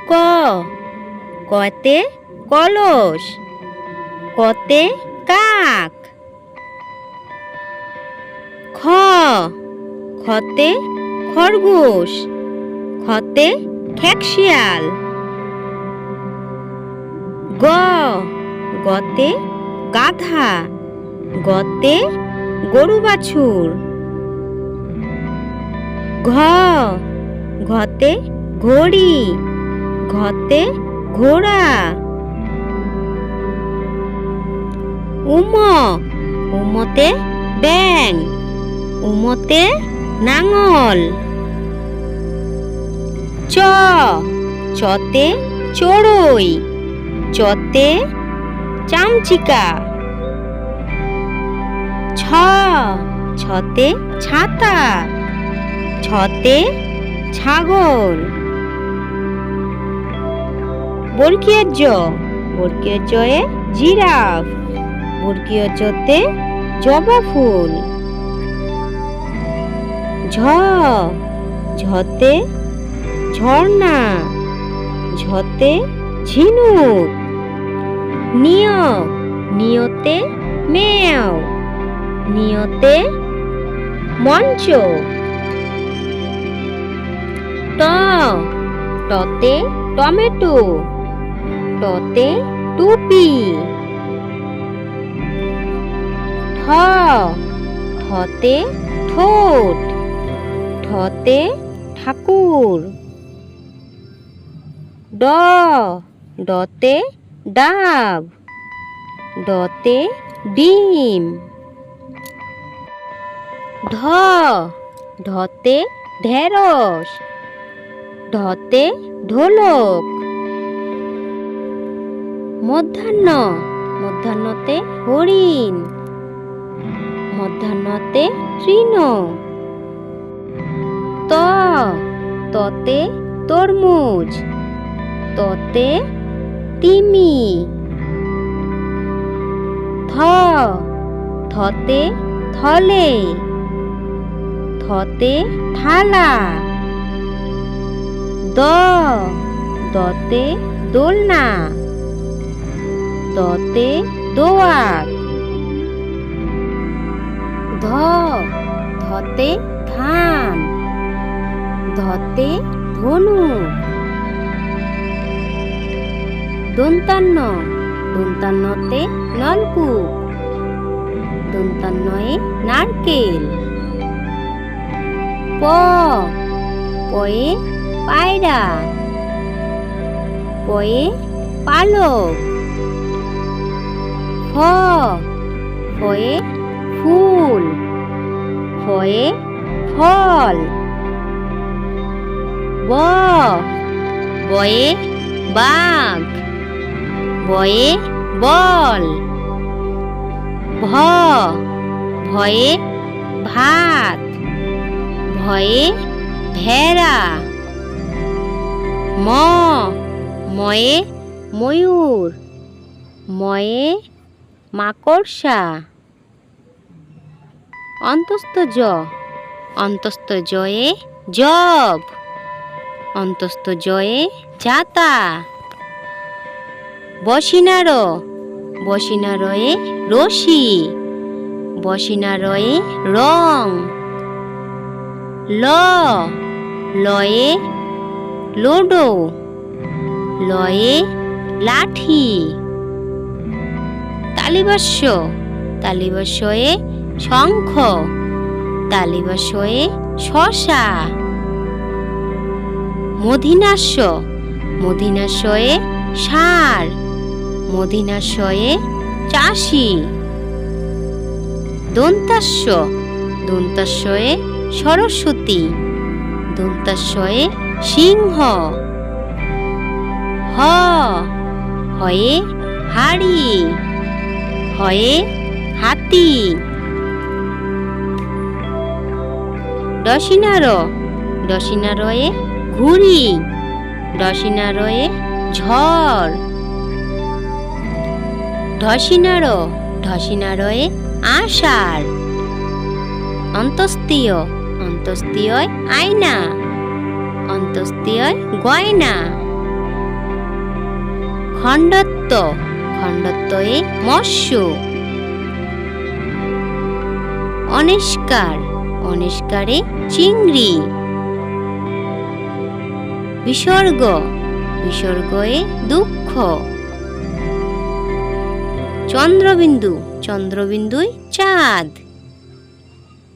ক, কতে কলস, কতে কাক। খ, খতে খরগোশ, খতে খেকশিয়াল। গ, গতে গাধা, গতে গরু বাছুর। ঘ, ঘতে ঘড়ি, ঘতে ঘোড়া। উম, উমতে ব্যাঙ, উমতে নাঙল। চ, চতে চড়ুই, চতে চামচিকা। ছ, ছতে ছাতা, ছতে ছাগল। বর্গীয় জ, বর্গীয় জয়ে জিরাফ, বর্গীয় জতে জবা ফুল। ঝ, ঝতে ঝর্ণা, ঝতে ঝিনুক। নিয়, নিয়তে মেয়, নিয়তে মঞ্চ। ট, টতে টমেটো, টতে টুপি। ঠ, ঠতে ঠোঁট, ঠতে ঠাকুর। ড, ডতে ডাব, ডতে ডিম। ঢ, ঢতে ঢেঁড়স, ঢতে ঢোলক। মধ্যাহ্ন, মধ্যাহ্নতে হরিণ, মধ্যাহ্নতে তৃণ। ত, ততে তরমুজ, ততে তিমি। থ, থতে থলে, থতে থালা। দ, দতে দোলনা, দতে দোয়াত। ধ, ধতে ধান, ধতে ধনুক। দন্তান্ন, দন্তান্নতে নলকূপ, দন্তান্নয়ে নারকেল। প, পয়ে পায়রা, পয়ে পালক। ফ, ফয়ে ফুল, ফয়ে ফল। ব, বয়ে বাঘ, বয়ে বল। ভ, ভয়ে ভাত, ভয়ে ভেড়া। ম, ময়ে ময়ূর, ময়ে মাকড়সা। অন্তস্থ জ, অন্তস্থ জয়ে জব, অন্তস্থ জয়ে জাতা। বসিনার, বসিনারয়ে রশি, বসিনারয়ে রং। ল, লয়ে লোডো, লয়ে লাঠি। তালিবাস্য, তালিবাস্যয়ে শঙ্খ, তালিবাস্যয়ে শশা। মধিনাস্য, মধিনাস্যয়ে ষাঁড়, মধিনাস্যয়ে চাষি। দন্তাস্য, দন্তাস্যয়ে সরস্বতী, দন্তাস্যয়ে সিংহ। হ, হয়ে হাড়ি, হয়ে হাতি। ডসিনার, ডসিনারয়ে ঘুড়ি, ডসিনারয়ে ঝড়। ঢসিনার, ঢসিনারয়ে আষাঢ়। অন্তস্তীয়, অন্তস্তীয় আয়না, অন্তস্তীয় গয়না। খণ্ডত্ব খণ্ডত্বয়ে মৎস্য। অনিষ্কার অনিষ্কারে চিংড়ি। বিসর্গ বিসর্গয়ে দুঃখ। চন্দ্রবিন্দু চন্দ্রবিন্দুয় চাঁদ।